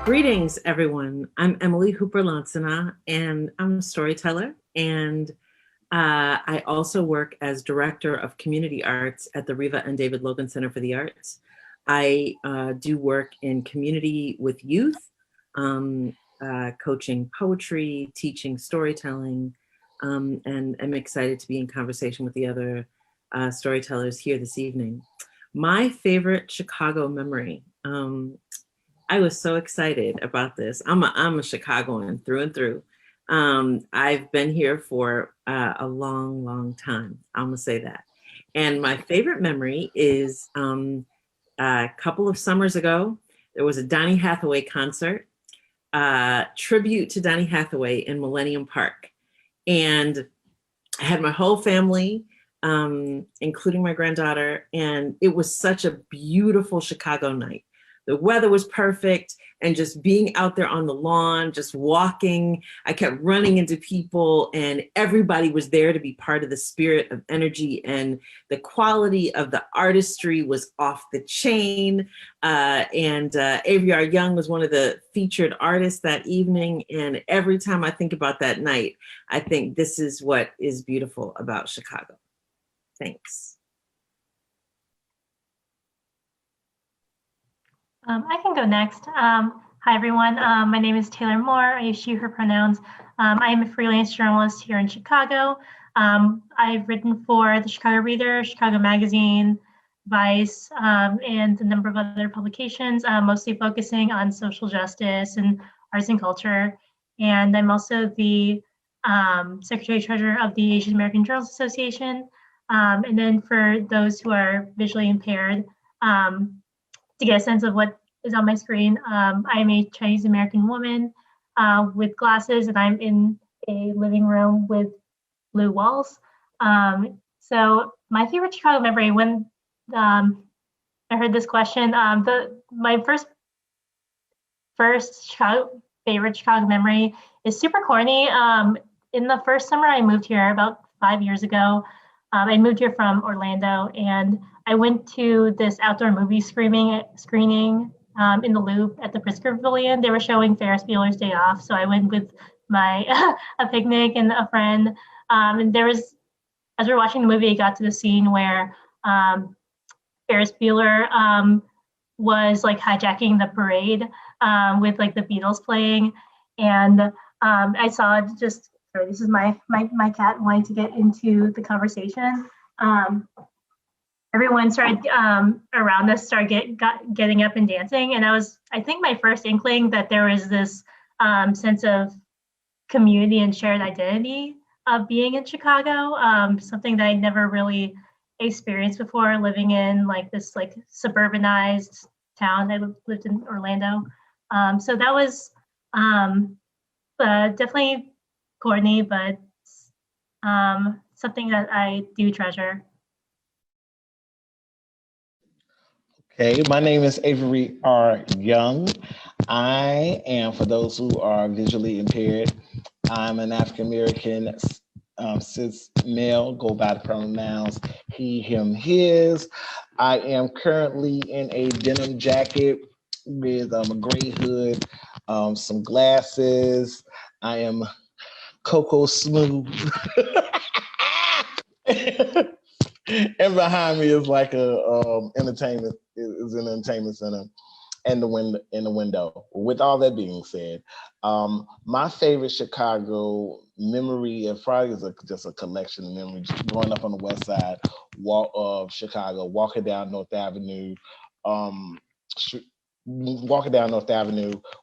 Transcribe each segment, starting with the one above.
Greetings, everyone. I'm Emily Hooper-Lansana, and I'm a storyteller. And I also work as Director of Community Arts at the Reva and David Logan Center for the Arts. I do work in community with youth, coaching poetry, teaching storytelling, and I'm excited to be in conversation with the other storytellers here this evening. My favorite Chicago memory. I was so excited about this. I'm a Chicagoan through and through. I've been here for a long, long time. I'm gonna say that. And my favorite memory is a couple of summers ago, there was a Donny Hathaway concert, tribute to Donny Hathaway in Millennium Park. And I had my whole family, including my granddaughter, and it was such a beautiful Chicago night. The weather was perfect, and just being out there on the lawn, just walking, I kept running into people, and everybody was there to be part of the spirit of energy, and the quality of the artistry was off the chain. Avery R. Young was one of the featured artists that evening, and every time I think about that night, I think this is what is beautiful about Chicago. Thanks. I can go next. Hi, everyone. My name is Taylor Moore. I use she, her pronouns. I am a freelance journalist here in Chicago. I've written for the Chicago Reader, Chicago Magazine, Vice, and a number of other publications, mostly focusing on social justice and arts and culture. And I'm also the Secretary-Treasurer of the Asian American Journalists Association. And then for those who are visually impaired, to get a sense of what is on my screen, I'm a Chinese American woman with glasses, and I'm in a living room with blue walls. So my favorite Chicago memory, when I heard this question, my first favorite Chicago memory is super corny. In the first summer I moved here about 5 years ago, I moved here from Orlando, and I went to this outdoor movie screening in the Loop at the Pritzker Pavilion. They were showing Ferris Bueller's Day Off, so I went with my a picnic and a friend. And there was, as we were watching the movie, it got to the scene where Ferris Bueller was like hijacking the parade with like the Beatles playing, and I saw just. Sorry, this is my cat wanting to get into the conversation. Everyone started around us started getting up and dancing, and I think my first inkling that there was this sense of community and shared identity of being in Chicago, something that I'd never really experienced before, living in like this like suburbanized town. I lived in Orlando, so that was definitely corny, but something that I do treasure. Okay, my name is Avery R. Young. I am, for those who are visually impaired, I'm an African American cis male, go by the pronouns he, him, his. I am currently in a denim jacket with a gray hood, some glasses. I am Coco Smooth. And behind me is like a entertainment, is an entertainment center and the window. With all that being said, my favorite Chicago memory, and probably is just a collection of memories, growing up on the west side of Chicago, walking down North Avenue,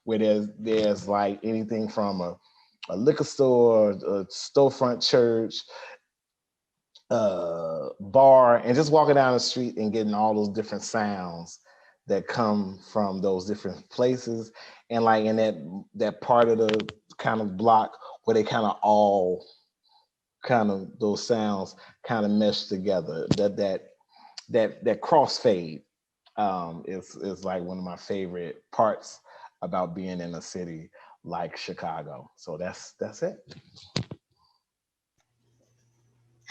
where there's like anything from a liquor store, a storefront church, bar, and just walking down the street and getting all those different sounds that come from those different places. And like in that part of the kind of block where they kind of all kind of those sounds kind of mesh together, that crossfade is like one of my favorite parts about being in a city like Chicago. So that's it.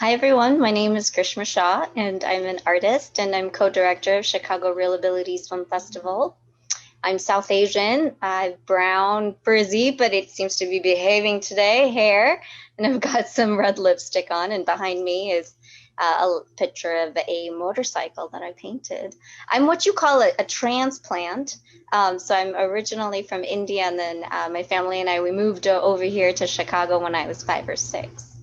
Hi everyone, my name is Grishma Shah and I'm an artist and I'm co-director of Chicago Real Abilities Film Festival. I'm South Asian. I have brown, frizzy, but it seems to be behaving today, hair. And I've got some red lipstick on. And behind me is a picture of a motorcycle that I painted. I'm what you call a transplant. So I'm originally from India, and then my family and I, we moved over here to Chicago when I was 5 or 6.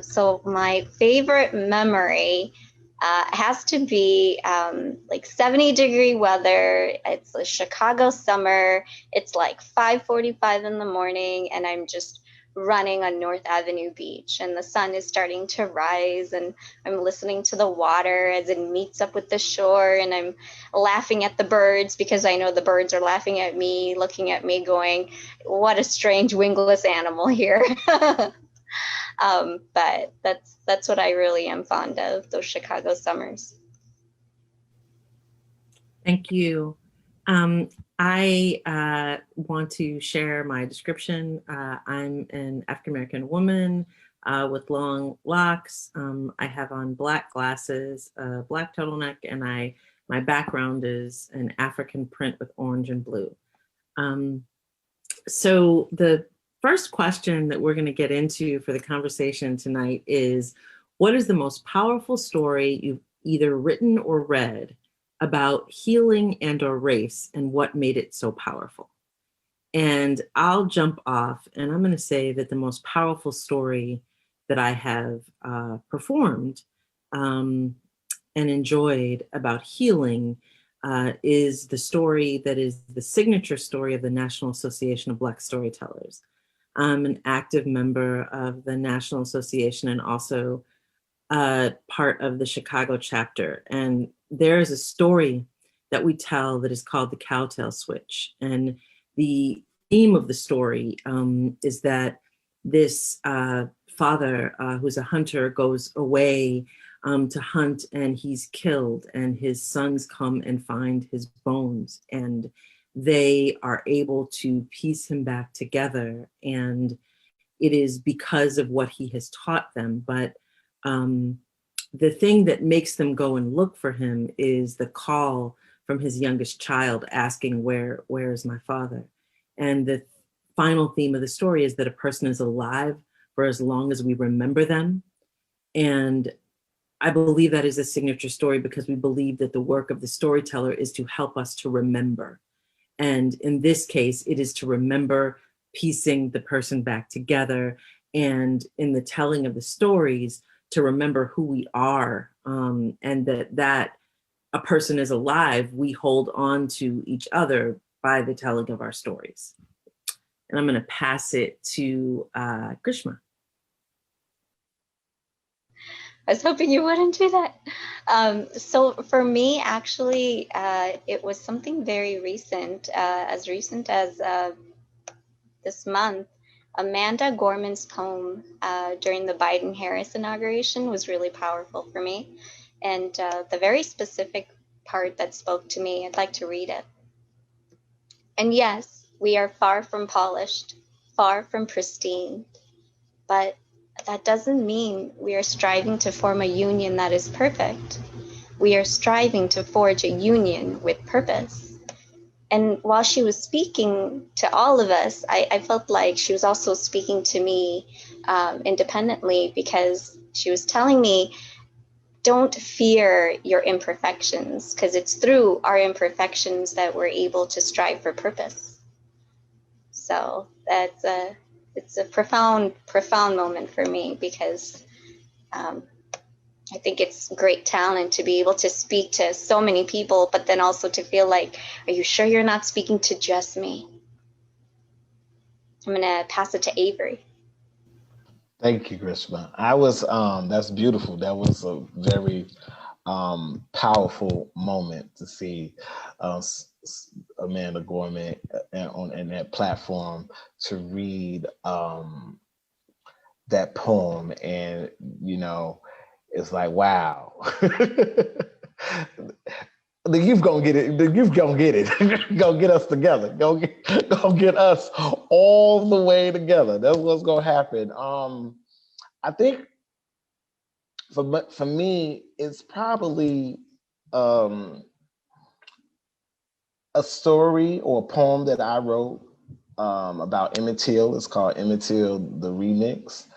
So my favorite memory has to be like 70-degree weather. It's a Chicago summer. It's like 5:45 in the morning, and I'm just running on North Avenue Beach, and the sun is starting to rise, and I'm listening to the water as it meets up with the shore, and I'm laughing at the birds because I know the birds are laughing at me, looking at me, going, "What a strange wingless animal here." But that's what I really am fond of, those Chicago summers. Thank you. I want to share my description. I'm an African-American woman with long locks. I have on black glasses, a black turtleneck, and my background is an African print with orange and blue. So the first question that we're going to get into for the conversation tonight is, what is the most powerful story you've either written or read about healing and or race, and what made it so powerful? And I'll jump off, and I'm going to say that the most powerful story that I have performed and enjoyed about healing is the story that is the signature story of the National Association of Black Storytellers. I'm an active member of the National Association and also part of the Chicago chapter. And there is a story that we tell that is called the Cowtail Switch. And the theme of the story is that this father, who's a hunter, goes away to hunt, and he's killed, and his sons come and find his bones, and they are able to piece him back together. And it is because of what he has taught them. But the thing that makes them go and look for him is the call from his youngest child asking, where is my father? And the final theme of the story is that a person is alive for as long as we remember them. And I believe that is a signature story because we believe that the work of the storyteller is to help us to remember. And in this case, it is to remember piecing the person back together. And in the telling of the stories, to remember who we are, and that a person is alive, we hold on to each other by the telling of our stories. And I'm going to pass it to Grishma. I was hoping you wouldn't do that. So for me, actually, it was something very recent, as recent as this month. Amanda Gorman's poem during the Biden-Harris inauguration was really powerful for me. And the very specific part that spoke to me, I'd like to read it. And yes, we are far from polished, far from pristine, but that doesn't mean we are striving to form a union that is perfect. We are striving to forge a union with purpose. And while she was speaking to all of us, I felt like she was also speaking to me independently, because she was telling me, don't fear your imperfections, because it's through our imperfections that we're able to strive for purpose. So it's a profound moment for me, because I think it's great talent to be able to speak to so many people, but then also to feel like, are you sure you're not speaking to just me? I'm going to pass it to Avery. Thank you, Grishma. That's beautiful. That was a very powerful moment to see Amanda Gorman in that platform to read that poem. And, it's like, wow. The youth gonna get it. The youth gonna get it. Gonna get us together. Gonna get us all the way together. That's what's gonna happen. I think for me, it's probably a story or a poem that I wrote about Emmett Till. It's called Emmett Till, the Remix.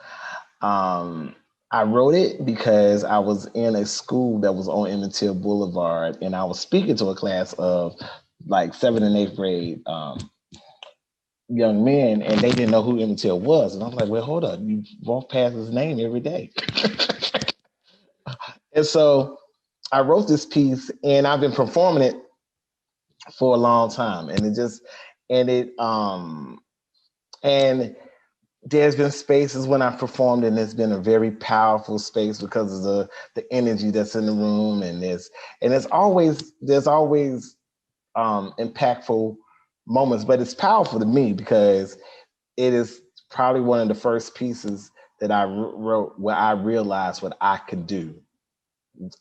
I wrote it because I was in a school that was on Emmett Till Boulevard, and I was speaking to a class of like 7th and 8th grade young men, and they didn't know who Emmett Till was. And I'm like, well, hold up, you walk past his name every day. And so I wrote this piece, and I've been performing it for a long time, and and there's been spaces when I performed, and it's been a very powerful space because of the energy that's in the room, and there's always impactful moments, but it's powerful to me because it is probably one of the first pieces that I wrote where I realized what I could do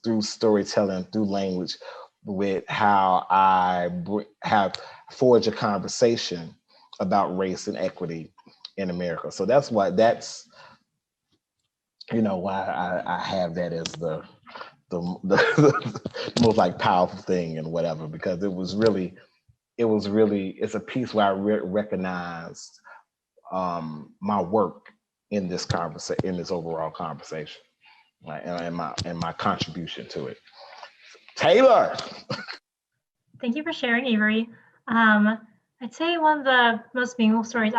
through storytelling, through language, with how I have forged a conversation about race and equity in America. So that's why I have that as the most like powerful thing and whatever, because it's a piece where I recognized my work in this overall conversation, right, and my contribution to it. Taylor. Thank you for sharing, Avery. I'd say one of the most meaningful stories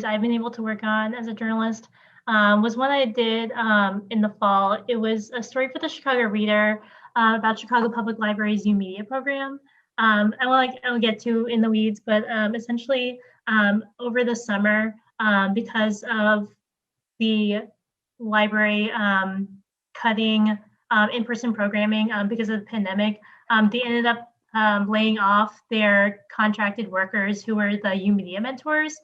I've been able to work on as a journalist was one I did in the fall. It was a story for the Chicago Reader about Chicago Public Library's new media program. I won't get too in the weeds, but essentially over the summer, because of the library cutting in-person programming because of the pandemic, they ended up laying off their contracted workers who were the U Media mentors.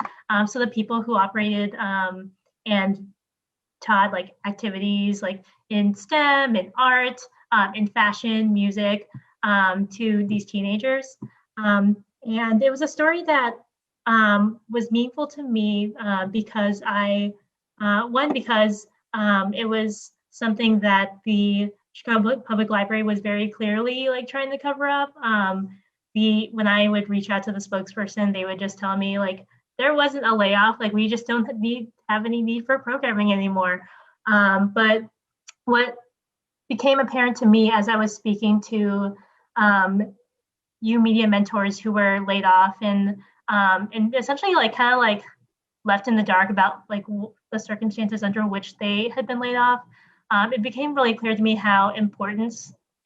So the people who operated and taught like activities like in STEM, in art, in fashion, music to these teenagers. And it was a story that was meaningful to me because because it was something that the Chicago Public Library was very clearly like trying to cover up. When I would reach out to the spokesperson, they would just tell me like there wasn't a layoff, like we just don't have any need for programming anymore. But what became apparent to me as I was speaking to U Media mentors who were laid off and essentially like kind of like left in the dark about like the circumstances under which they had been laid off, it became really clear to me how important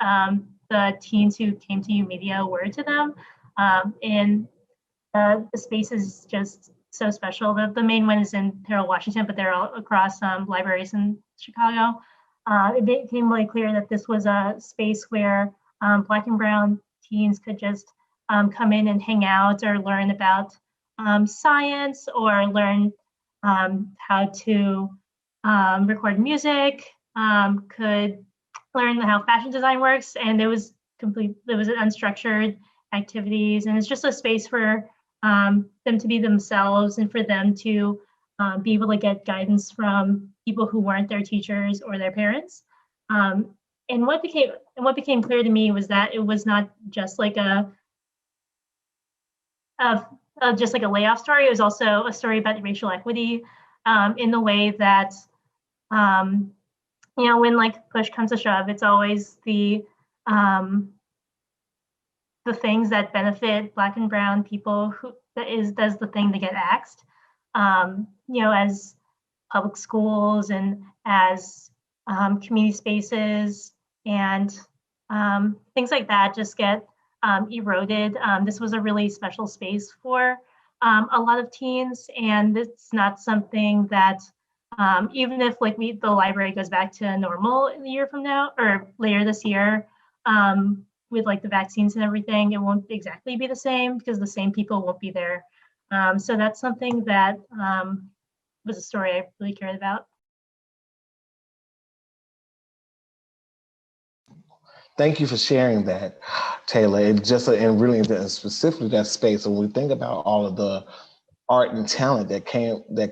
the teens who came to U Media were to them. And the space is just so special. The main one is in Harold, Washington, but they're all across libraries in Chicago. It became really clear that this was a space where Black and Brown teens could just come in and hang out or learn about science or learn how to record music, could learn how fashion design works, and it was unstructured activities, and it's just a space for them to be themselves and for them to be able to get guidance from people who weren't their teachers or their parents. And what became clear to me was that it was not just like just like a layoff story. It was also a story about racial equity in the way that, when like push comes to shove, it's always the things that benefit Black and Brown people does the thing to get axed. As public schools and as community spaces and things like that just get eroded. This was a really special space for a lot of teens, and it's not something that even if like the library goes back to normal a year from now or later this year with like the vaccines and everything, it won't exactly be the same because the same people won't be there. So that's something that was a story I really cared about. Thank you for sharing that, Taylor. And really specifically that space. When we think about all of the art and talent that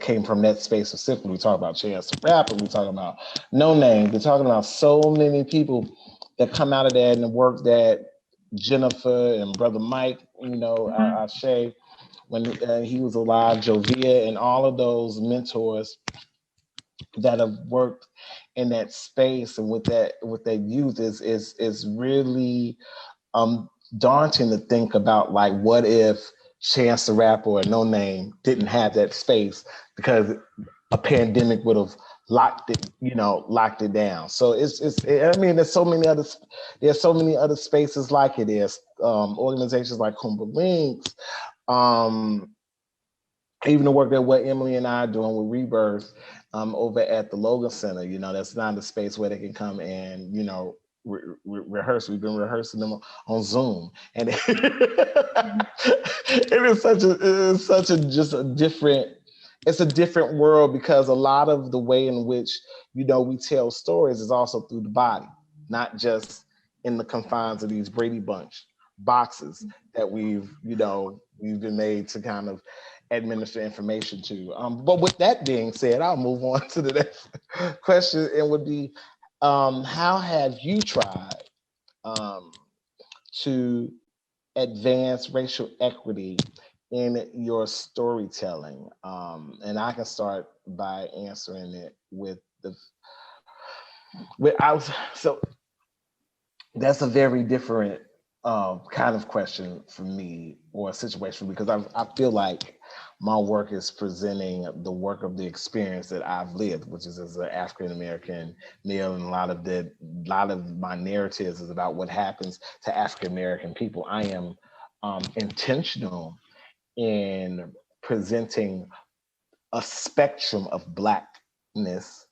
came from that space specifically, we talk about Chance the Rapper, we talk about No Name, we're talking about so many people that come out of that and the work that Jennifer and Brother Mike, Mhm. Shay, when he was alive, Jovia, and all of those mentors that have worked in that space and with that youth is really daunting to think about, like, what if Chance the Rapper or No Name didn't have that space because a pandemic would have locked it down. So I mean, there's so many other spaces like it is. Organizations like Kumba Links, even the work that what Emily and I are doing with Rebirth over at the Logan Center, that's not a space where they can come and, rehearse. We've been rehearsing them on Zoom, and it's a different world, because a lot of the way in which, we tell stories is also through the body, not just in the confines of these Brady Bunch boxes that we've been made to kind of administer information to. But with that being said, I'll move on to the next question. It would be, how have you tried to advance racial equity in your storytelling? And I can start by answering it so that's a very different kind of question for me, or a situation, because I feel like my work is presenting the work of the experience that I've lived, which is as an African American male, and a lot of my narratives is about what happens to African American people. I am intentional in presenting a spectrum of Blackness,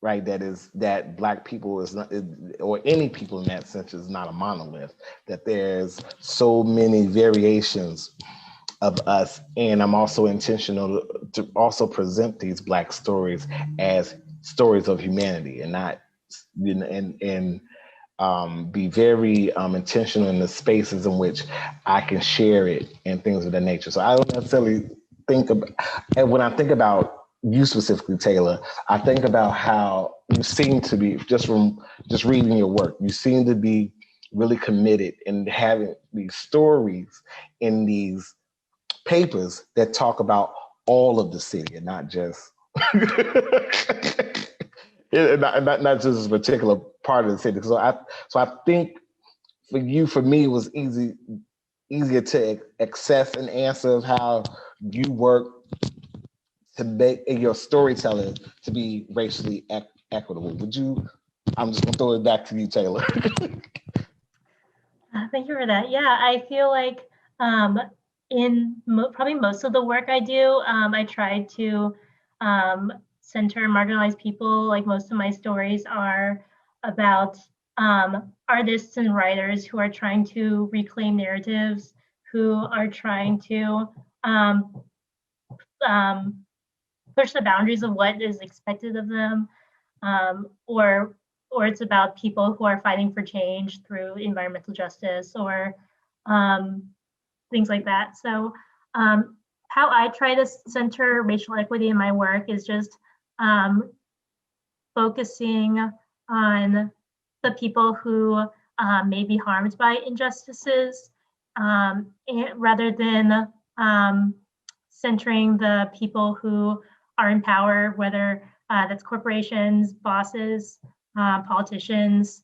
right? That Black people is not, or any people in that sense, is not a monolith, that there's so many variations of us. And I'm also intentional to also present these Black stories as stories of humanity, and not, be very intentional in the spaces in which I can share it and things of that nature. So I don't necessarily think about, and when I think about you specifically, Taylor, I think about how you seem to be, just reading your work, you seem to be really committed in having these stories in these papers that talk about all of the city, and not just not just a particular part of the city. So I think for me, it was easier to access an answer of how you work to make your storytelling to be racially equitable. I'm just gonna throw it back to you, Taylor. Thank you for that. Yeah, I feel like in probably most of the work I do, I try to center marginalized people. Like, most of my stories are about artists and writers who are trying to reclaim narratives, who are trying to um, um, push the boundaries of what is expected of them, or it's about people who are fighting for change through environmental justice, or um, things like that. So how I try to center racial equity in my work is just focusing on the people who may be harmed by injustices, rather than centering the people who are in power, whether that's corporations, bosses, politicians.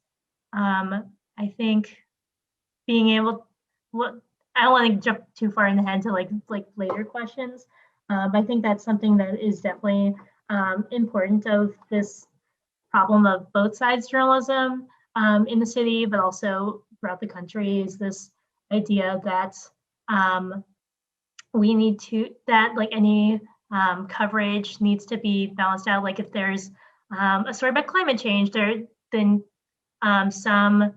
I think being able, what, I don't want to jump too far in ahead to like later questions. But I think that's something that is definitely important of this problem of both sides journalism in the city, but also throughout the country, is this idea that we need to, that like any coverage needs to be balanced out. Like, if there's a story about climate change, then some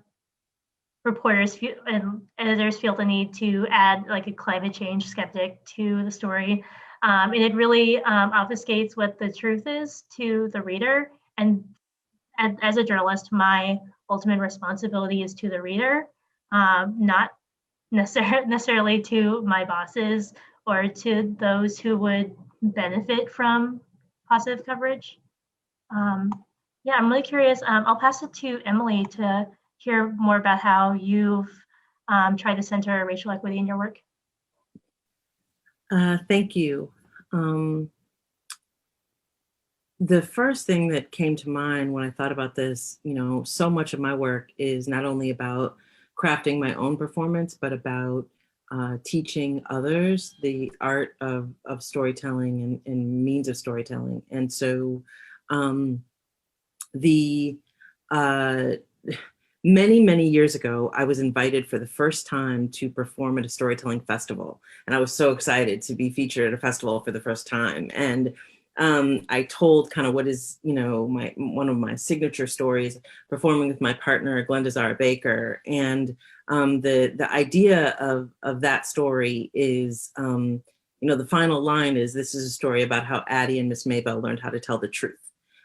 reporters and editors feel the need to add like a climate change skeptic to the story. And it really obfuscates what the truth is to the reader. And as a journalist, my ultimate responsibility is to the reader, not necessarily to my bosses or to those who would benefit from positive coverage. Yeah, I'm really curious. I'll pass it to Emily to hear more about how you've try to center racial equity in your work? Thank you. The first thing that came to mind when I thought about this, so much of my work is not only about crafting my own performance, but about teaching others the art of storytelling and means of storytelling. And so the uh, many years ago, I was invited for the first time to perform at a storytelling festival. And I was so excited to be featured at a festival for the first time. And I told kind of what is, one of my signature stories, performing with my partner, Glenda Zara Baker. And the idea of that story is, the final line is, this is a story about how Addie and Miss Maybell learned how to tell the truth.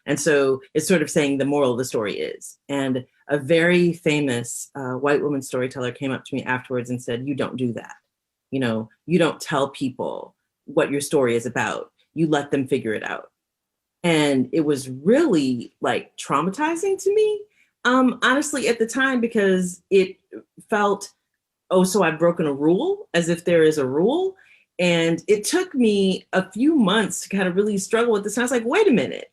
And so it's sort of saying the moral of the story is. And a very famous white woman storyteller came up to me afterwards and said, you don't do that. You don't tell people what your story is about. You let them figure it out. And it was really like traumatizing to me, honestly, at the time, because it felt, oh, so I've broken a rule, as if there is a rule. And it took me a few months to kind of really struggle with this. And I was like, wait a minute.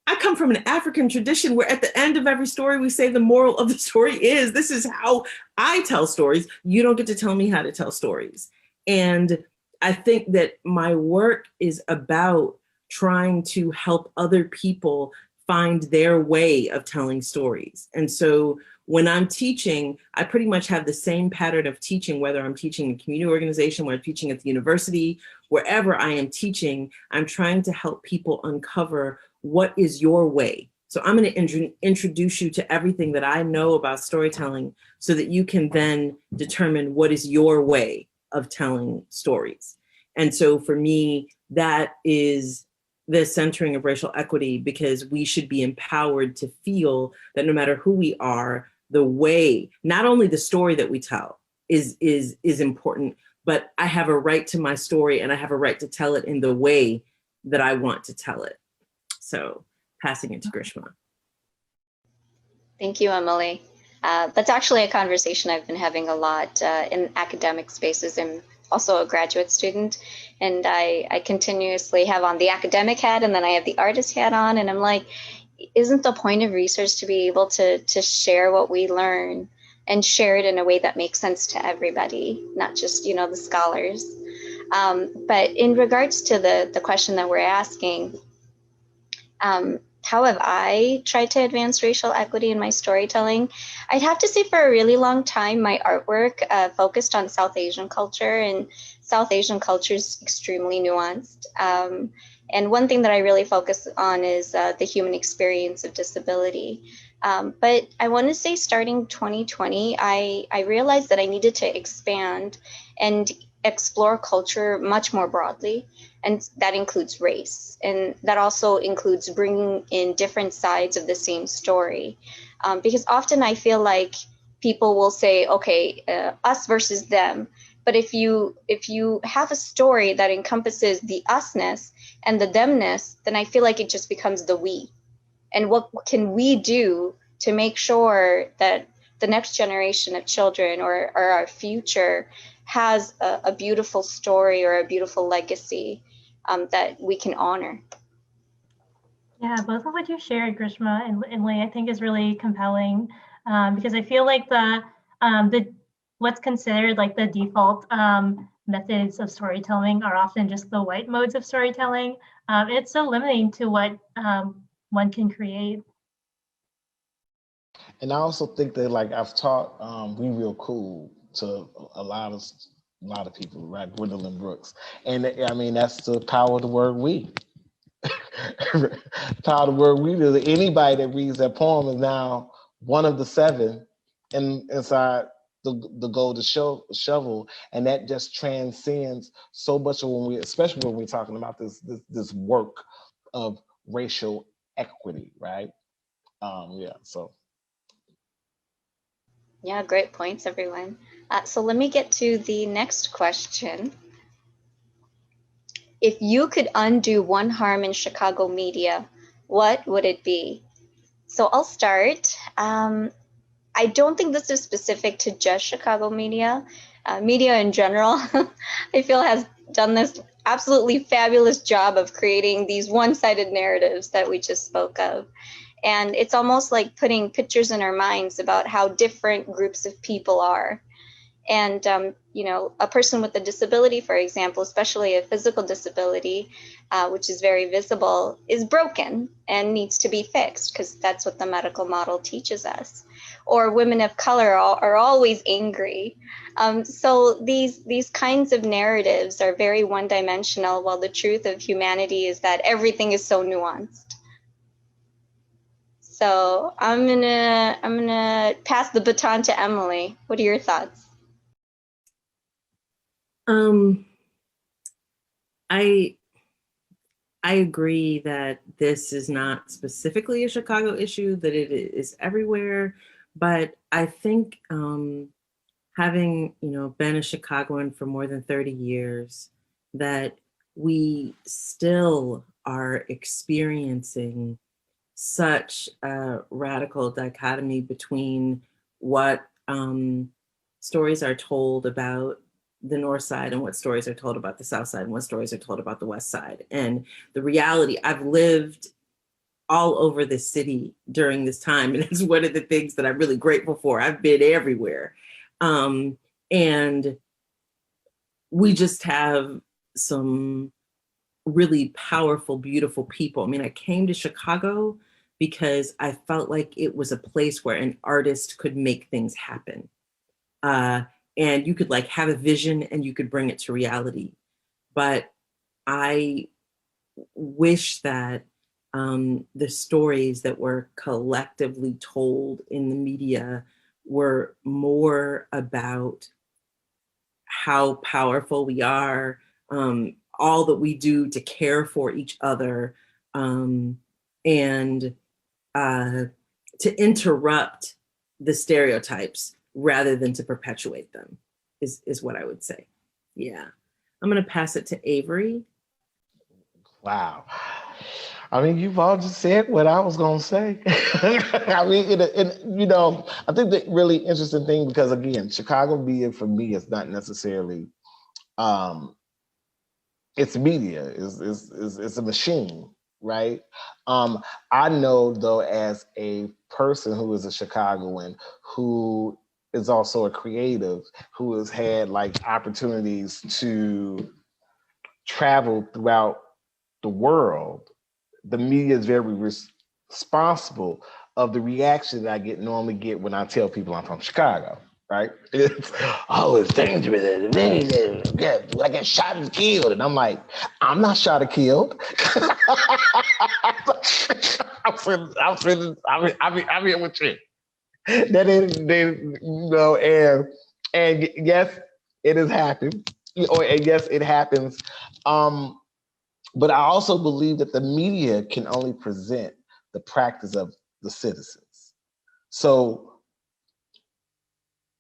I come from an African tradition where at the end of every story, we say the moral of the story is, this is how I tell stories. You don't get to tell me how to tell stories. And I think that my work is about trying to help other people find their way of telling stories. And so when I'm teaching, I pretty much have the same pattern of teaching, whether I'm teaching in a community organization, whether I'm teaching at the university, wherever I am teaching, I'm trying to help people uncover what is your way. So I'm going to introduce you to everything that I know about storytelling so that you can then determine what is your way of telling stories. And so for me, that is the centering of racial equity, because we should be empowered to feel that no matter who we are, the way, not only the story that we tell is important, but I have a right to my story and I have a right to tell it in the way that I want to tell it. So passing it to Grishma. Thank you, Emily. That's actually a conversation I've been having a lot in academic spaces. I'm also a graduate student, and I continuously have on the academic hat, and then I have the artist hat on, and I'm like, isn't the point of research to be able to share what we learn and share it in a way that makes sense to everybody, not just, the scholars? But in regards to the question that we're asking, how have I tried to advance racial equity in my storytelling? I'd have to say for a really long time, my artwork focused on South Asian culture, and South Asian culture is extremely nuanced. And one thing that I really focus on is the human experience of disability. But I want to say starting 2020, I realized that I needed to expand and explore culture much more broadly. And that includes race. And that also includes bringing in different sides of the same story. Because often I feel like people will say, okay, us versus them. But if you have a story that encompasses the usness and the themness, then I feel like it just becomes the we. And what can we do to make sure that the next generation of children or our future has a beautiful story or a beautiful legacy that we can honor? Yeah, both of what you shared, Grishma and Lee, I think is really compelling, because I feel like the what's considered like the default methods of storytelling are often just the white modes of storytelling. It's so limiting to what one can create. And I also think that, like, I've taught We Real Cool to a lot of people, right? Gwendolyn Brooks. And I mean, that's the power of the word we. Power of the word we. Anybody that reads that poem is now one of the seven inside the golden shovel. And that just transcends so much of especially when we're talking about this work of racial equity, right? So. Yeah, great points, everyone. So let me get to the next question. If you could undo one harm in Chicago media, what would it be? So I'll start. I don't think this is specific to just Chicago media. Media in general, I feel, has done this absolutely fabulous job of creating these one-sided narratives that we just spoke of. And it's almost like putting pictures in our minds about how different groups of people are. And, a person with a disability, for example, especially a physical disability, which is very visible, is broken and needs to be fixed because that's what the medical model teaches us. Or women of color are always angry. So these kinds of narratives are very one-dimensional, while the truth of humanity is that everything is so nuanced. So I'm gonna pass the baton to Emily. What are your thoughts? I agree that this is not specifically a Chicago issue, that it is everywhere. But I think having, been a Chicagoan for more than 30 years, that we still are experiencing such a radical dichotomy between what stories are told about the North Side and what stories are told about the South Side and what stories are told about the West Side. And the reality, I've lived all over the city during this time, and it's one of the things that I'm really grateful for. I've been everywhere. And we just have some really powerful, beautiful people. I mean, I came to Chicago because I felt like it was a place where an artist could make things happen. And you could like have a vision and you could bring it to reality. But I wish that the stories that were collectively told in the media were more about how powerful we are, all that we do to care for each other, and to interrupt the stereotypes rather than to perpetuate them is what I would say. Yeah. I'm going to pass it to Avery. Wow. I mean, you've all just said what I was going to say. I mean, I think the really interesting thing, because again, Chicago media for me is not necessarily, it's media, it's a machine, right? I know though, as a person who is a Chicagoan, who is also a creative, who has had like opportunities to travel throughout the world, the media is very responsible of the reaction that I normally get when I tell people I'm from Chicago, right? It's dangerous. Yeah, I get shot and killed. And I'm like, I'm not shot or killed. I'm here with you. That is, and yes, it has happened. And yes, it happens. But I also believe that the media can only present the practice of the citizens. So,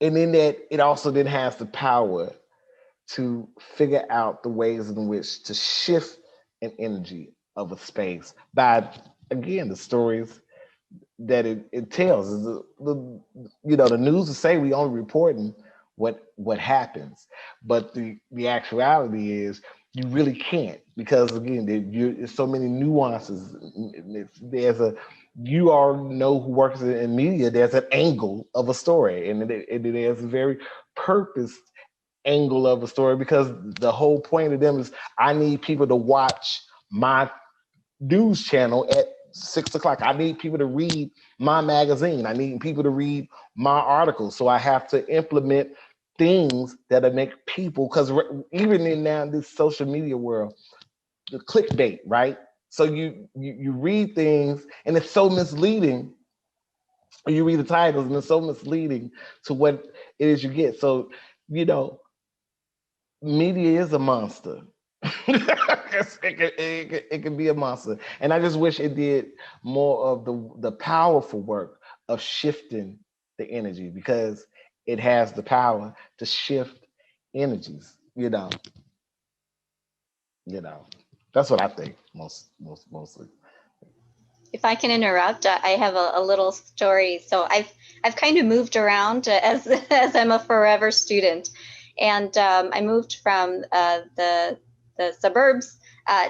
and in that, it also then has the power to figure out the ways in which to shift an energy of a space by, again, the stories that it tells. The news will say we only reporting what happens, but the actuality is you really can't, because again, there's so many nuances. You all know who works in media, there's an angle of a story, and there's a very purposed angle of a story, because the whole point of them is I need people to watch my news channel at 6 o'clock. I need people to read my magazine. I need people to read my articles. So I have to implement things that'll make people, because even in now this social media world, the clickbait, right? So you read things and it's so misleading. You read the titles and it's so misleading to what it is you get. So, media is a monster. It can be a monster. And I just wish it did more of the powerful work of shifting the energy, because it has the power to shift energies, That's what I think mostly. if I can interrupt, I have a little story. So I've kind of moved around as I'm a forever student, and I moved from the suburbs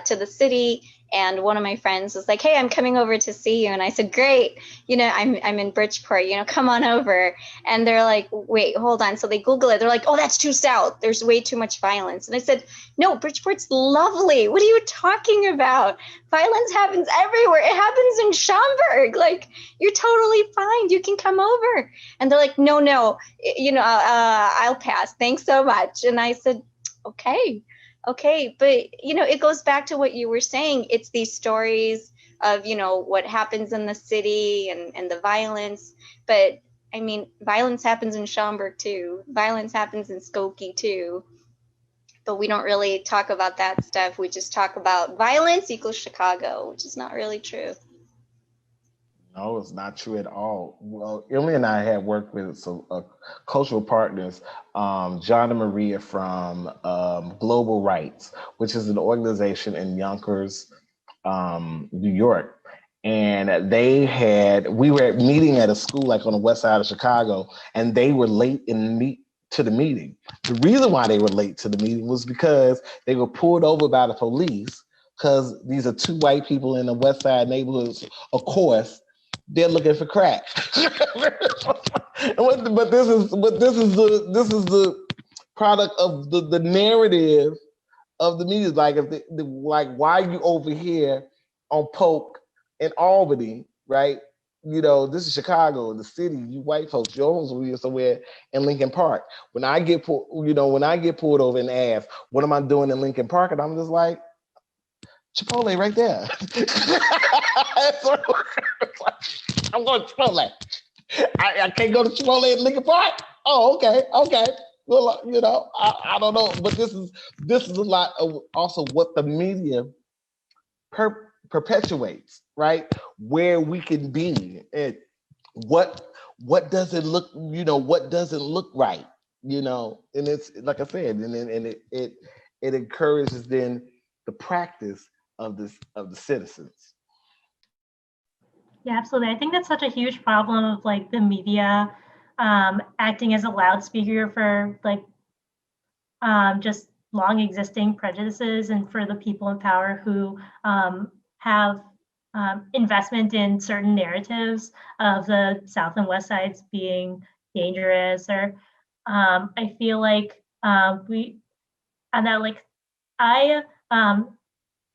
to the city. And one of my friends was like, "Hey, I'm coming over to see you." And I said, "Great, I'm in Bridgeport. Come on over." And they're like, "Wait, hold on." So they Google it. They're like, "Oh, that's too south. There's way too much violence." And I said, "No, Bridgeport's lovely. What are you talking about? Violence happens everywhere. It happens in Schaumburg. Like, you're totally fine. You can come over." And they're like, "No, I'll pass. Thanks so much." And I said, "Okay." Okay, but it goes back to what you were saying. It's these stories of what happens in the city and the violence. But I mean, violence happens in Schaumburg too. Violence happens in Skokie too. But we don't really talk about that stuff. We just talk about violence equals Chicago, which is not really true. No, it's not true at all. Well, Emily and I had worked with some cultural partners, John and Maria from Global Rights, which is an organization in Yonkers, New York. And we were meeting at a school like on the west side of Chicago, and they were late to the meeting. The reason why they were late to the meeting was because they were pulled over by the police, because these are two white people in the west side neighborhoods, of course. They're looking for crack. but this is the product of the narrative of the media. Like, like, why are you over here on Polk in Albany, right? This is Chicago, the city. You white folks, you're almost over here somewhere in Lincoln Park. When I get pulled over and asked, "What am I doing in Lincoln Park?" and I'm just like, Chipotle right there. I'm going to Chipotle. I can't go to Chipotle in Lincoln Park. Oh, okay. Well, I don't know, but this is a lot of also what the media perpetuates, right? Where we can be and what doesn't look, what doesn't look right, and it's like I said, and it encourages then the practice of the citizens. Yeah, absolutely. I think that's such a huge problem of like the media acting as a loudspeaker for like just long existing prejudices, and for the people in power who have investment in certain narratives of the South and West sides being dangerous. Or I feel like I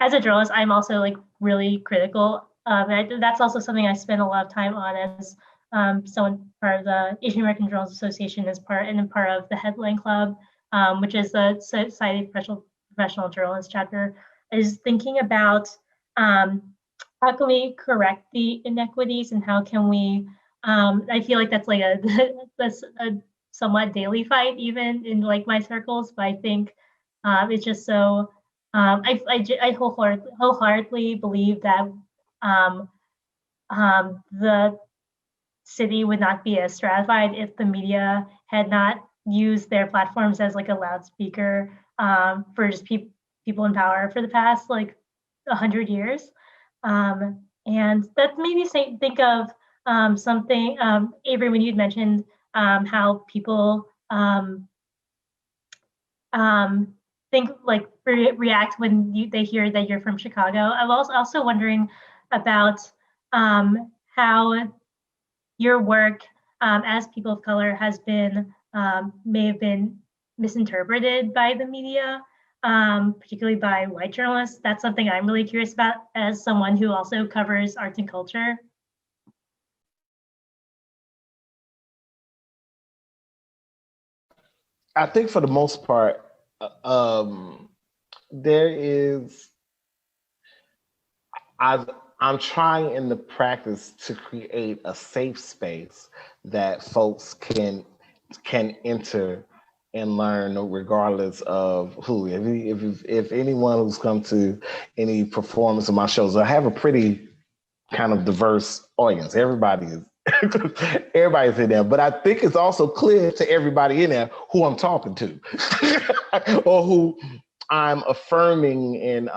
as a journalist, I'm also like really critical. That's also something I spend a lot of time on as someone part of the Asian American Journalists Association, and part of the Headline Club, which is the Society of Professional Journalists chapter, is thinking about how can we correct the inequities, and how can we. I feel like that's like that's a somewhat daily fight, even in like my circles. But I think it's just so. I wholeheartedly believe that the city would not be as stratified if the media had not used their platforms as like a loudspeaker for just people in power for the past like 100 years. And that made me think of something, Avery, when you'd mentioned how people think like react when they hear that you're from Chicago. I'm also wondering about how your work as people of color has been may have been misinterpreted by the media, particularly by white journalists. That's something I'm really curious about as someone who also covers arts and culture. I think for the most part, there is. I'm trying in the practice to create a safe space that folks can enter and learn, regardless of who. If anyone who's come to any performance of my shows, I have a pretty kind of diverse audience. Everybody's in there, but I think it's also clear to everybody in there who I'm talking to, or who I'm affirming and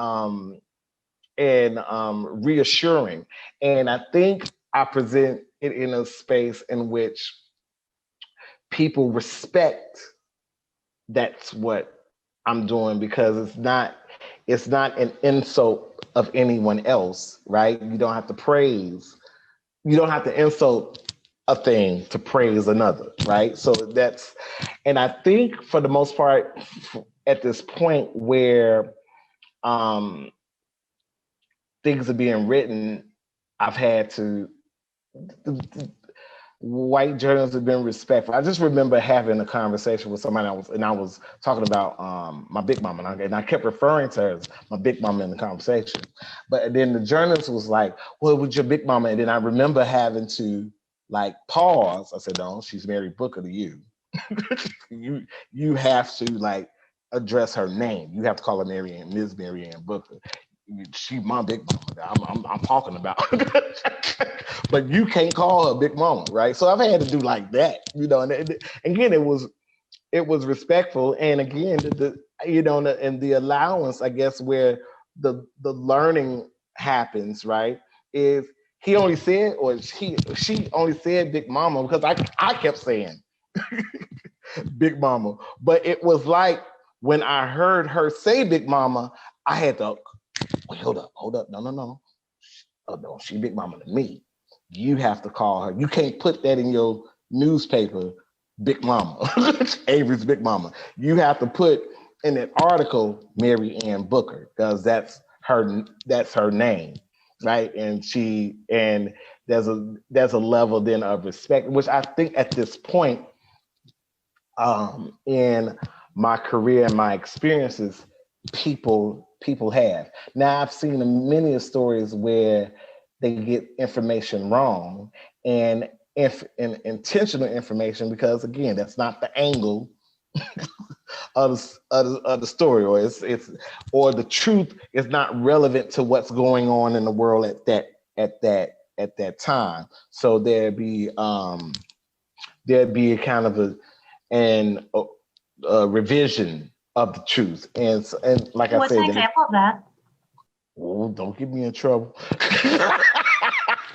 reassuring. And I think I present it in a space in which people respect that's what I'm doing, because it's not an insult of anyone else, right? You don't have to praise, you don't have to insult a thing to praise another, right? So and I think for the most part, at this point where things are being written, I've had to, white journalists have been respectful. I just remember having a conversation with somebody I was talking about my big mama, and I kept referring to her as my big mama in the conversation. But then the journalist was like, "Well, with your big mama," and then I remember having to like pause. I said, "No, she's Mary Booker to you. you have to like address her name. You have to call her Ms. Mary Ann Booker. She my big mama. I'm talking about." But you can't call her big mama, right? So I've had to do like that, and again, it was respectful, and again, and the allowance, I guess, where the learning happens, right, is he only said, or she only said big mama because I kept saying big mama, but it was like when I heard her say big mama, I had to wait, hold up, no. Oh no, she big mama to me. You have to call her. You can't put that in your newspaper, big mama, Avery's big mama. You have to put in that article, Mary Ann Booker, because that's her name, right? And there's a level then of respect, which I think at this point in my career and my experiences, people have. Now I've seen many stories where they get information wrong, and intentional information, because again, that's not the angle of the story, or or the truth is not relevant to what's going on in the world at that time. So there'd be a kind of a revision of the truth, and like What's I said, an example of that? oh, don't get me in trouble.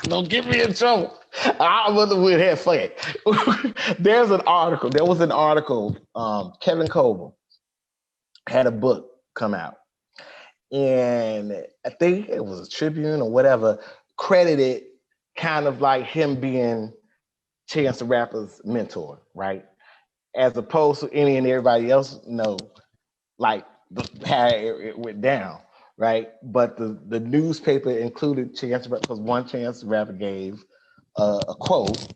Don't get me in trouble. I wonder we'd have fun. There was an article, Kevin Coble had a book come out, and I think it was a Tribune or whatever, credited kind of like him being Chance the Rapper's mentor, right? As opposed to any and everybody else like how it went down, right? But the newspaper included Chance the Rapper because one Chance the Rapper gave a quote,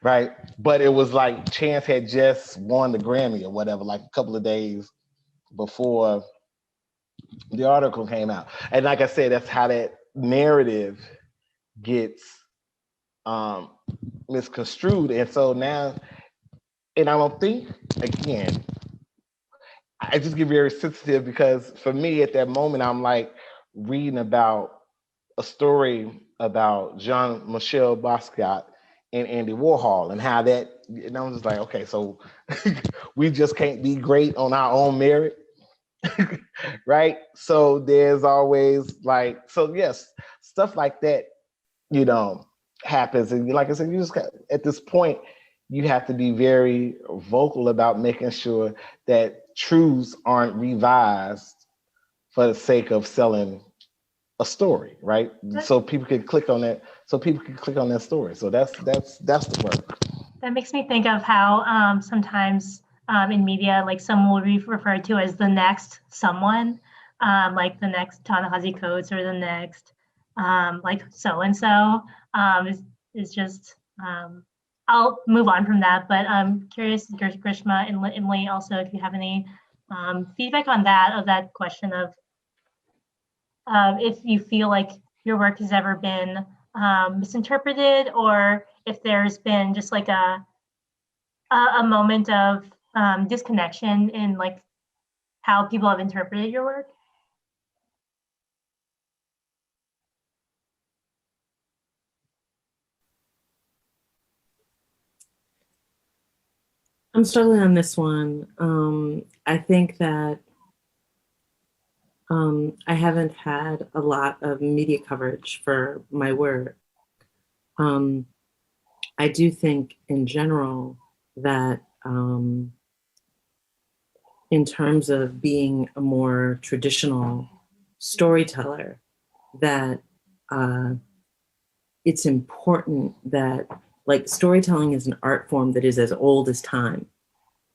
right? But it was like Chance had just won the Grammy or whatever, like a couple of days before the article came out. And like I said, that's how that narrative gets misconstrued. And so now, and I don't think, again, I just get very sensitive because for me at that moment, I'm like reading about a story about Jean-Michel Basquiat and Andy Warhol and how that, and I'm just like, okay, so we just can't be great on our own merit. Right? So there's always like, so yes, stuff like that, happens. And like I said, you just got, at this point, you have to be very vocal about making sure that truths aren't revised for the sake of selling a story, right? So people can click on that. So people can click on that story. So that's the work. That makes me think of how sometimes in media, like someone will be referred to as the next someone, like the next Ta-Nehisi Coates or the next like so-and-so is just, I'll move on from that, but I'm curious, Grishma and Emily, also, if you have any feedback on that, of that question of if you feel like your work has ever been misinterpreted, or if there's been just like a moment of disconnection in like how people have interpreted your work. I'm struggling on this one. I think that I haven't had a lot of media coverage for my work. Um, I do think in general that in terms of being a more traditional storyteller, that uh, it's important that, like, storytelling is an art form that is as old as time.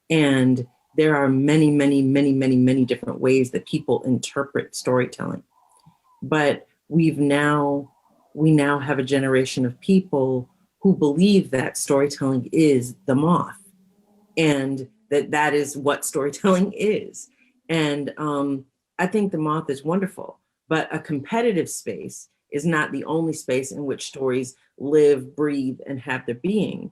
And there are many, many, many, many, many different ways that people interpret storytelling. But we now have a generation of people who believe that storytelling is the moth, and that is what storytelling is. And I think the moth is wonderful, but a competitive space is not the only space in which stories live, breathe, and have their being.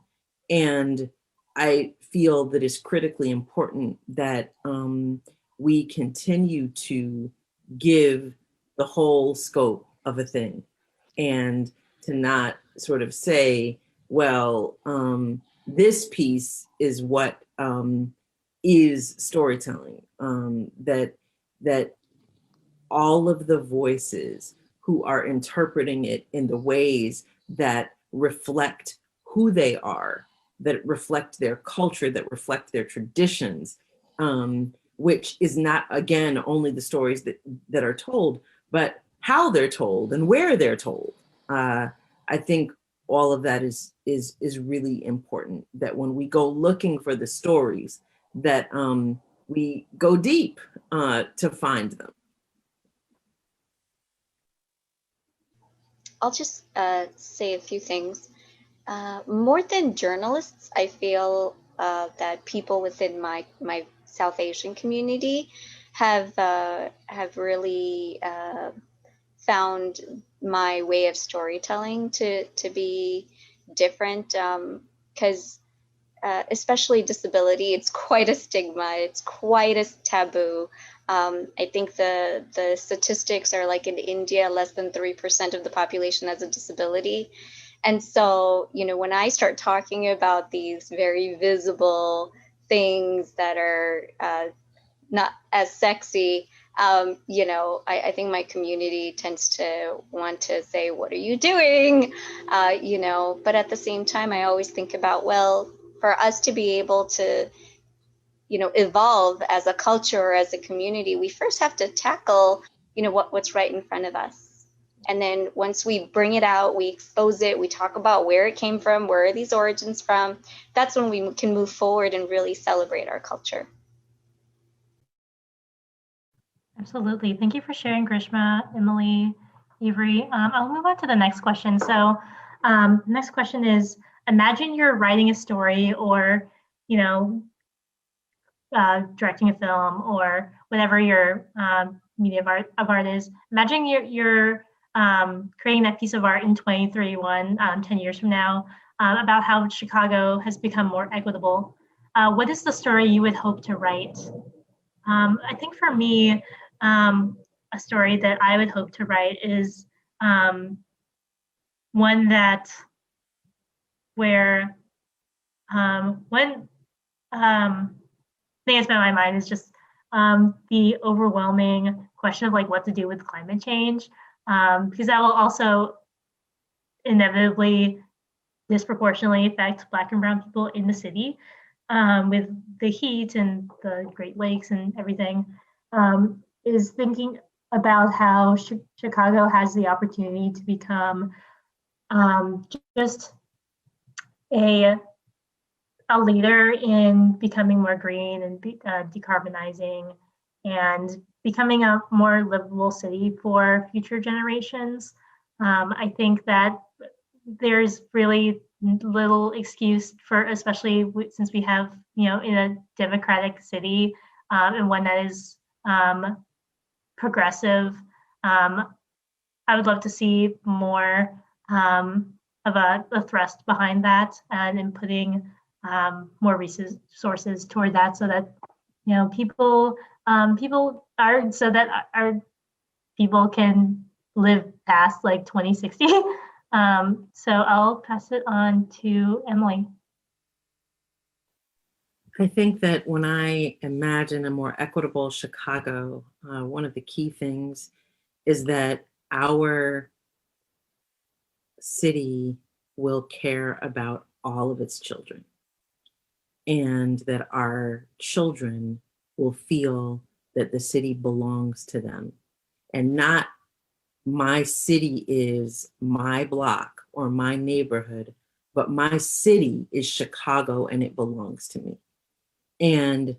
And I feel that it's critically important that we continue to give the whole scope of a thing, and to not sort of say, well, this piece is what is storytelling. That all of the voices who are interpreting it in the ways that reflect who they are, that reflect their culture, that reflect their traditions, which is not, again, only the stories that are told, but how they're told and where they're told. I think all of that is really important. That when we go looking for the stories, that we go deep to find them. I'll just say a few things. More than journalists, I feel that people within my South Asian community have really found my way of storytelling to be different, because especially disability, it's quite a stigma. It's quite a taboo. I think the statistics are like in India, less than 3% of the population has a disability. And so, when I start talking about these very visible things that are not as sexy, I think my community tends to want to say, what are you doing? But at the same time, I always think about, well, for us to be able to, evolve as a culture or as a community, we first have to tackle, what's right in front of us. And then once we bring it out, we expose it, we talk about where it came from, where are these origins from, that's when we can move forward and really celebrate our culture. Absolutely. Thank you for sharing, Grishma, Emily, Avery. I'll move on to the next question. So next question is, imagine you're writing a story or, directing a film or whatever your media of art is. Imagine you're creating that piece of art in 2031, 10 years from now, about how Chicago has become more equitable. What is the story you would hope to write? I think for me, a story that I would hope to write is one that where one thing that's been on my mind is just the overwhelming question of like what to do with climate change, because that will also inevitably disproportionately affect Black and Brown people in the city, with the heat and the Great Lakes and everything, is thinking about how Chicago has the opportunity to become just a leader in becoming more green and decarbonizing and becoming a more livable city for future generations. I think that there's really little excuse for, especially since we have, in a democratic city, and one that is progressive. I would love to see more of a thrust behind that and in putting more resources toward that, so that people so that our people can live past like 2060. So I'll pass it on to Emily. I think that when I imagine a more equitable Chicago, one of the key things is that our city will care about all of its children, and that our children will feel that the city belongs to them, and not my city is my block or my neighborhood, but my city is Chicago and it belongs to me. And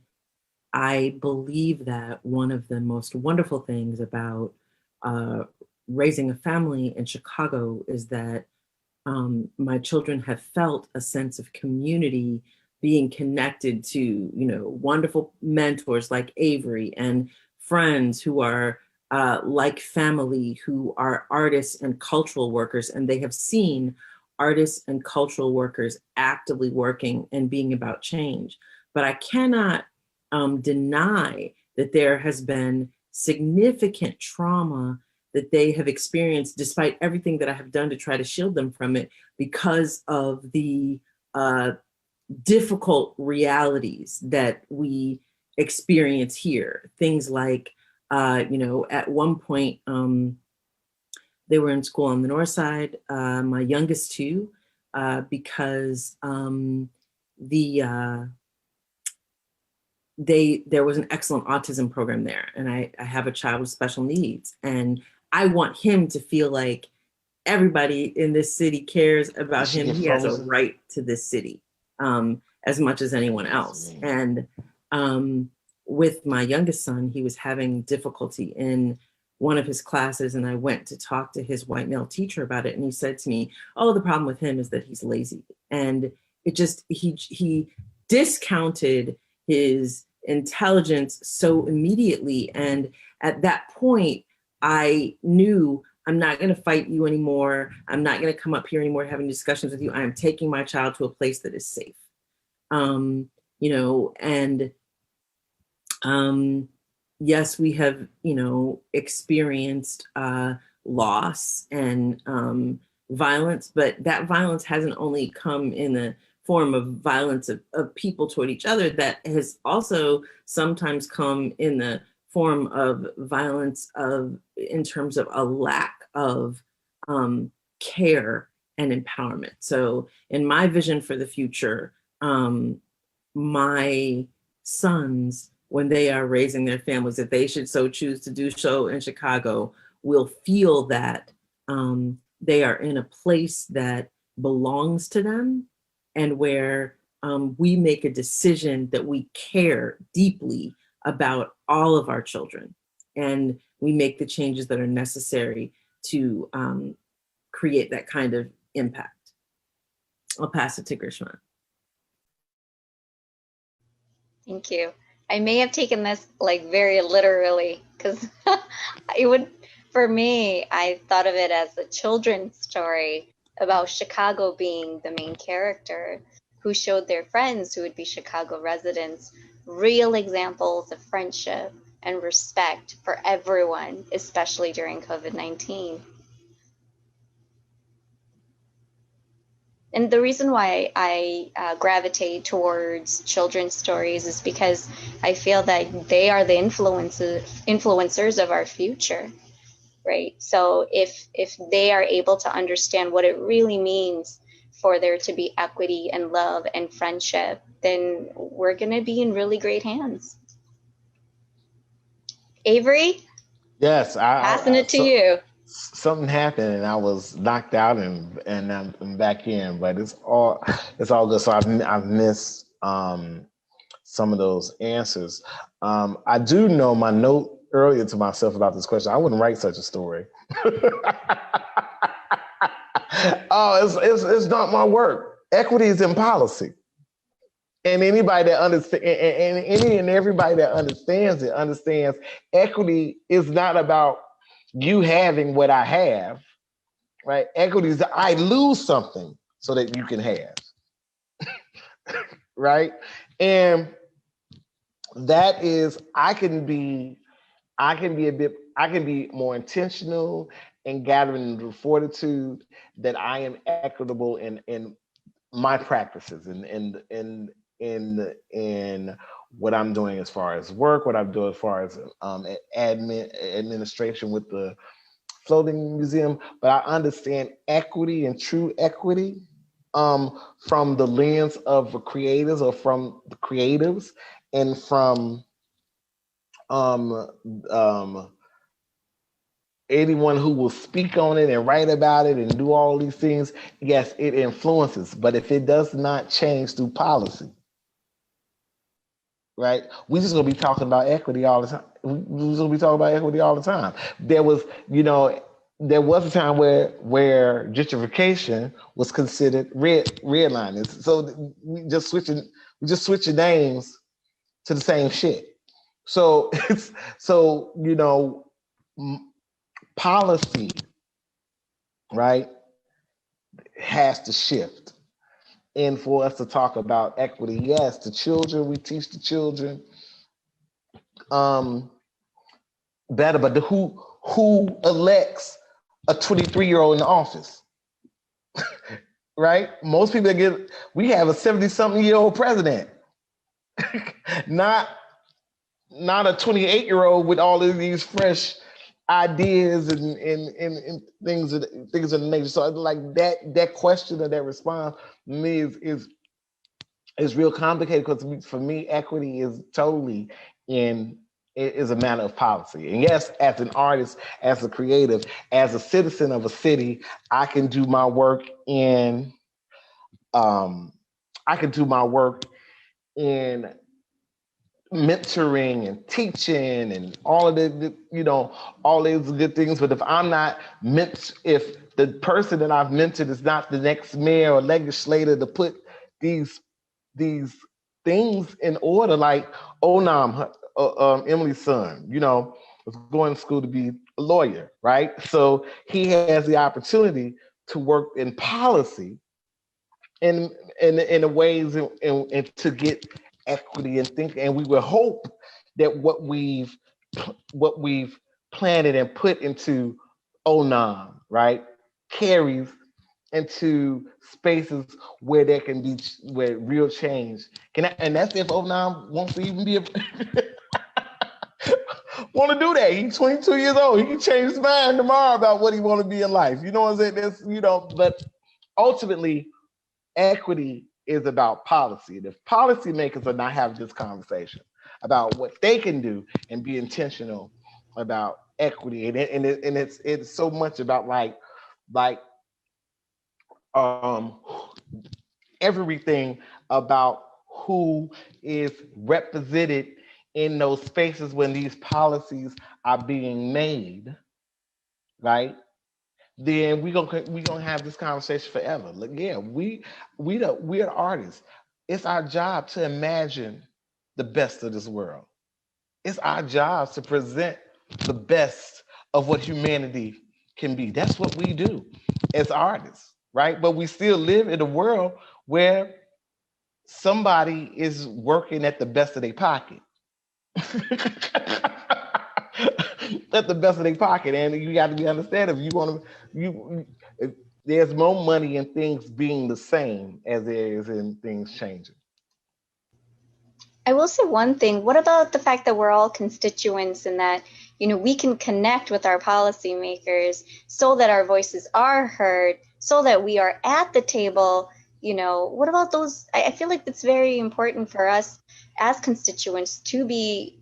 I believe that one of the most wonderful things about uh, raising a family in Chicago is that my children have felt a sense of community, being connected to, wonderful mentors like Avery, and friends who are like family, who are artists and cultural workers, and they have seen artists and cultural workers actively working and being about change. But I cannot deny that there has been significant trauma that they have experienced, despite everything that I have done to try to shield them from it, because of the difficult realities that we experience here. Things like, at one point, they were in school on the north side, my youngest two, because there was an excellent autism program there, and I have a child with special needs, and I want him to feel like everybody in this city cares Did about she him. get He has a frozen? right to this city, as much as anyone else. And with my youngest son, he was having difficulty in one of his classes, and I went to talk to his white male teacher about it, and he said to me, "Oh, the problem with him is that he's lazy." And it just he discounted his intelligence so immediately. And at that point, I knew, I'm not going to fight you anymore. I'm not going to come up here anymore having discussions with you. I'm taking my child to a place that is safe. And yes, we have, experienced loss and violence, but that violence hasn't only come in the form of violence of people toward each other. That has also sometimes come in the form of violence in terms of a lack of care and empowerment. So in my vision for the future, my sons, when they are raising their families, if they should so choose to do so in Chicago, will feel that they are in a place that belongs to them, and where we make a decision that we care deeply about all of our children, and we make the changes that are necessary to create that kind of impact. I'll pass it to Grishma. Thank you. I may have taken this like very literally, because it would, for me, I thought of it as a children's story about Chicago being the main character, who showed their friends, who would be Chicago residents, real examples of friendship and respect for everyone, especially during COVID-19. And the reason why I gravitate towards children's stories is because I feel that they are the influencers of our future, right? So if they are able to understand what it really means for there to be equity and love and friendship, then we're going to be in really great hands. Avery? Yes, Passing it to you. something happened and I was knocked out and I'm back in, but it's all good. So I've missed some of those answers. I do know my note earlier to myself about this question. I wouldn't write such a story. Oh, it's not my work. Equity is in policy. And anybody that understands, and any and everybody that understands it, understands equity is not about you having what I have, right? Equity is that I lose something so that you can have, right? And that is, I can be more intentional in gathering the fortitude that I am equitable in my practices and in what I'm doing as far as work, what I'm doing as far as administration with the floating museum, but I understand equity and true equity from the lens of the creators or from the creatives and from um, um, anyone who will speak on it and write about it and do all these things. Yes, it influences, but if it does not change through policy, right? We just gonna be talking about equity all the time. We just gonna be talking about equity all the time. There was, there was a time where gentrification was considered redlining. So we just switching names to the same shit. So it's policy, right, has to shift. And for us to talk about equity, yes, the children, we teach the children better, but who elects a 23-year-old in the office? Right? Most people we have a 70-something-year-old president, not a 28-year-old with all of these fresh ideas and things of the nature. So like that question or that response to me is real complicated, because for me, equity is totally is a matter of policy. And yes, as an artist, as a creative, as a citizen of a city, I can do my work in mentoring and teaching and all of all these good things. But if I'm not if the person that I've mentored is not the next mayor or legislator to put these things in order, like Onam, Emily's son, was going to school to be a lawyer, right? So he has the opportunity to work in policy in the ways and to get equity and think. And we would hope that what we've planted and put into Onam, right, carries into spaces where there can be real change. And that's if Onam wants to even be want to do that. He's 22 years old. He can change his mind tomorrow about what he want to be in life. You know what I'm saying? That's, but ultimately, equity is about policy. And if policymakers are not having this conversation about what they can do and be intentional about equity, and it's so much about like everything about who is represented in those spaces when these policies are being made, right? Then we gonna have this conversation forever. Like, yeah, we're artists. It's our job to imagine the best of this world. It's our job to present the best of what humanity can be. That's what we do as artists, right? But we still live in a world where somebody is working at the best of their pocket. At the best of their pocket, and you got to be understanding. If you want to, there's more money in things being the same as there is in things changing. I will say one thing. What about the fact that we're all constituents and that, we can connect with our policymakers so that our voices are heard, so that we are at the table? What about those? I feel like it's very important for us as constituents to be,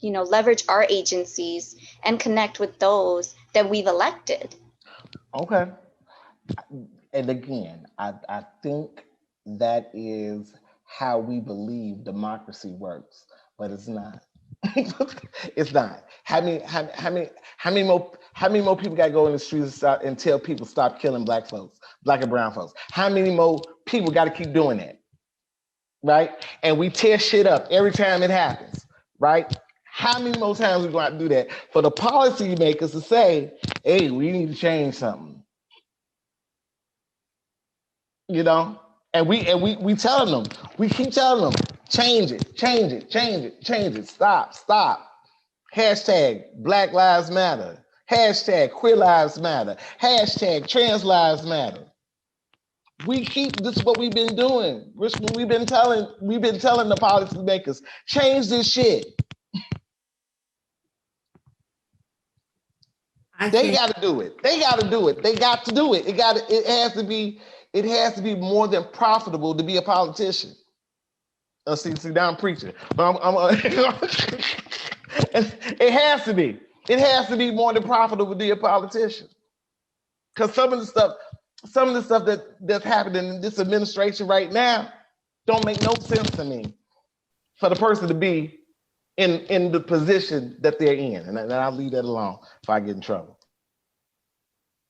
leverage our agencies and connect with those that we've elected. Okay. And again, I think that is how we believe democracy works, but it's not. It's not. How many more people got to go in the streets and tell people stop killing black and brown folks? How many more people got to keep doing that? Right? And we tear shit up every time it happens, right? How many more times we going to do that for the policymakers to say, hey, we need to change something? And we telling them, we keep telling them, change it, stop. Hashtag Black Lives Matter, hashtag Queer Lives Matter, hashtag Trans Lives Matter. This is what we've been doing. We've been telling the policymakers, change this shit. They got to do it. They got to do it. They got to do it. It has to be more than profitable to be a politician. See, now I'm preaching, but it has to be. It has to be more than profitable to be a politician. Because some of the stuff that's happening in this administration right now don't make no sense to me for the person to be in the position that they're in. And I'll leave that alone if I get in trouble.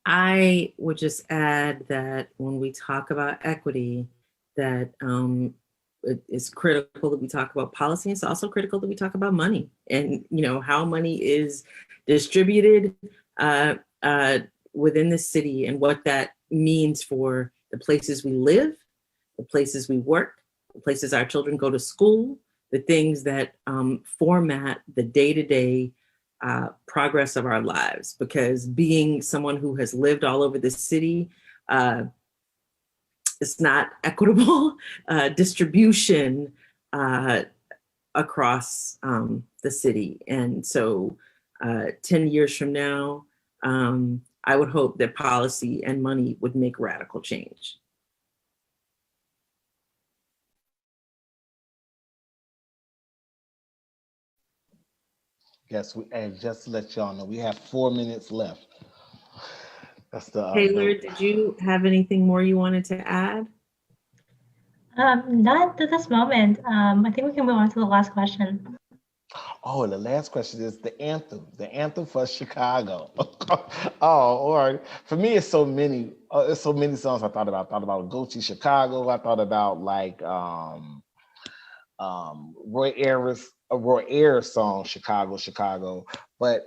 I would just add that when we talk about equity, that it's critical that we talk about policy. It's also critical that we talk about money and, how money is distributed within the city and what that means for the places we live, the places we work, the places our children go to school, the things that format the day-to-day progress of our lives. Because being someone who has lived all over the city, it's not equitable distribution across the city. And so 10 years from now, I would hope that policy and money would make radical change. Yes, and just to let y'all know, we have 4 minutes left. That's the Taylor, did you have anything more you wanted to add? Not at this moment. I think we can move on to the last question. Oh, the last question is the anthem for Chicago. Or for me, it's so many songs I thought about. I thought about Go to Chicago. I thought about like Roy Ayers song, Chicago. But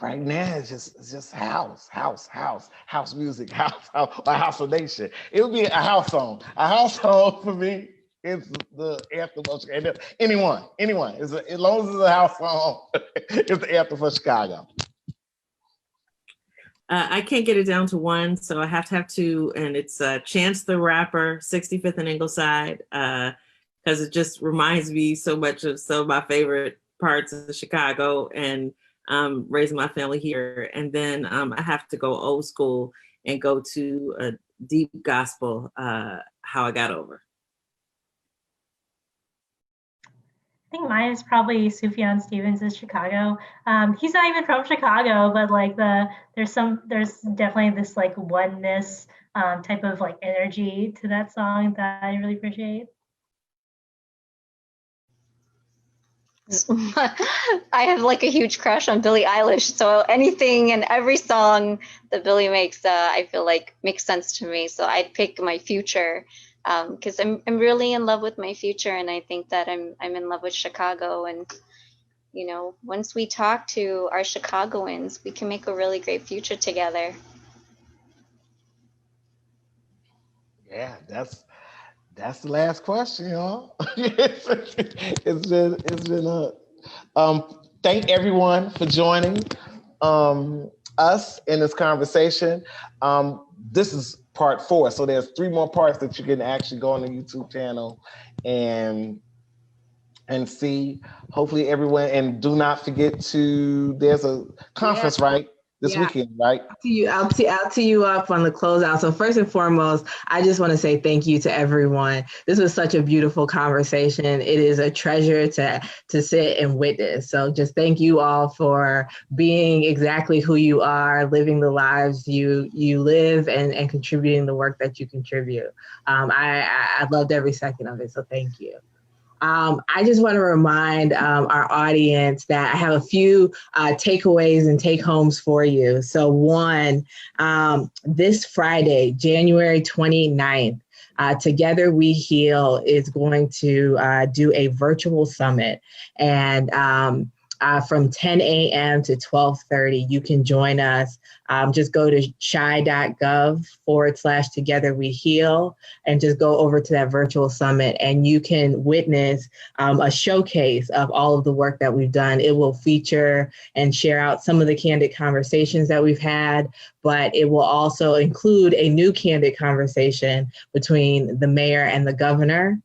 right now it's just house music, house of nation. It would be a house song. A house song for me is the anthem of Chicago. Anyone. As long as it's a house song, it's the anthem for Chicago. I can't get it down to one, so I have to have two, and it's Chance the Rapper, 65th and Ingleside, because it just reminds me so much of some of my favorite parts of Chicago and raising my family here. And then I have to go old school and go to a deep gospel, How I Got Over. I think mine is probably Sufjan Stevens' Chicago. He's not even from Chicago, but like there's definitely this like oneness type of like energy to that song that I really appreciate. I have like a huge crush on Billie Eilish, so anything and every song that Billie makes, I feel like makes sense to me. So I'd pick My Future, because I'm really in love with my future, and I think that I'm in love with Chicago. And once we talk to our Chicagoans, we can make a really great future together. Yeah, that's the last question, y'all. It's been thank everyone for joining us in this conversation. This is part 4, so there's 3 more parts that you can actually go on the YouTube channel and see. Hopefully everyone, and do not forget there's a conference, right? This weekend, right? I'll tee you up on the closeout. So first and foremost, I just want to say thank you to everyone. This was such a beautiful conversation. It is a treasure to sit and witness. So just thank you all for being exactly who you are, living the lives you live, and contributing the work that you contribute. I loved every second of it. So thank you. I just want to remind our audience that I have a few takeaways and take-homes for you. So one, this Friday, January 29th, Together We Heal is going to do a virtual summit. And from 10 a.m. to 12:30. You can join us. Just go to chi.gov/Together We Heal and just go over to that virtual summit, and you can witness a showcase of all of the work that we've done. It will feature and share out some of the candid conversations that we've had, but it will also include a new candid conversation between the mayor and the governor,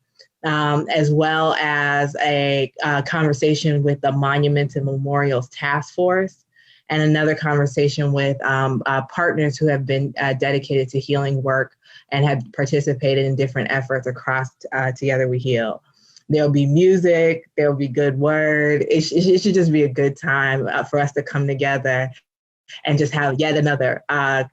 as well as a conversation with the Monuments and Memorials Task Force, and another conversation with partners who have been dedicated to healing work and have participated in different efforts across Together We Heal. There'll be music, there'll be good word. It should just be a good time for us to come together and just have yet another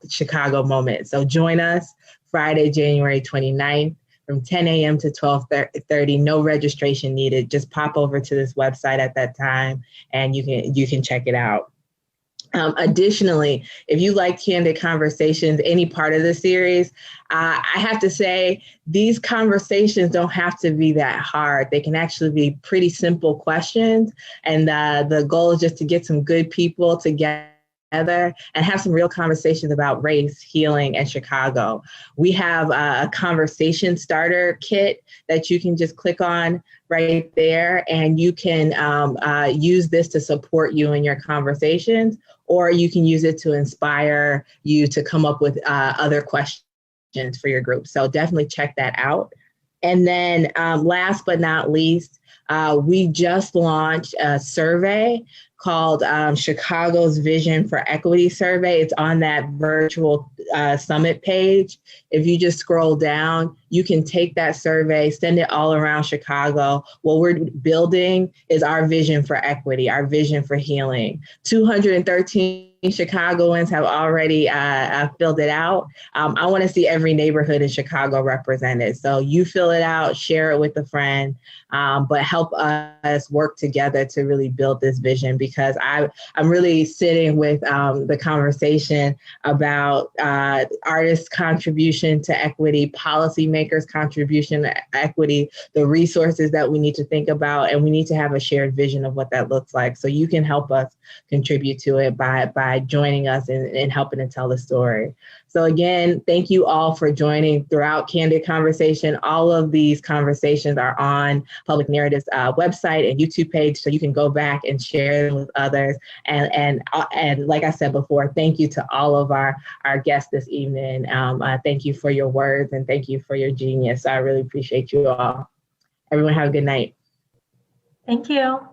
Chicago moment. So join us Friday, January 29th. From 10 a.m. to 12:30, no registration needed. Just pop over to this website at that time and you can check it out. Additionally, if you like Candid Conversations, any part of the series, I have to say these conversations don't have to be that hard. They can actually be pretty simple questions. And the goal is just to get some good people together and have some real conversations about race, healing, and Chicago. We have a conversation starter kit that you can just click on right there, and you can use this to support you in your conversations, or you can use it to inspire you to come up with other questions for your group. So definitely check that out. And then last but not least, we just launched a survey called Chicago's Vision for Equity Survey. It's on that virtual summit page. If you just scroll down, you can take that survey, send it all around Chicago. What we're building is our vision for equity, our vision for healing. 213 Chicagoans have already filled it out. I want to see every neighborhood in Chicago represented. So you fill it out, share it with a friend, but help us work together to really build this vision, because I'm really sitting with the conversation about artists' contribution to equity, policymakers' contribution to equity, the resources that we need to think about, and we need to have a shared vision of what that looks like. So you can help us contribute to it by joining us and helping to tell the story. So again, thank you all for joining throughout Candid Conversation. All of these conversations are on Public Narrative's website and YouTube page, so you can go back and share them with others. And like I said before, thank you to all of our guests this evening. Thank you for your words and thank you for your genius. I really appreciate you all. Everyone have a good night. Thank you.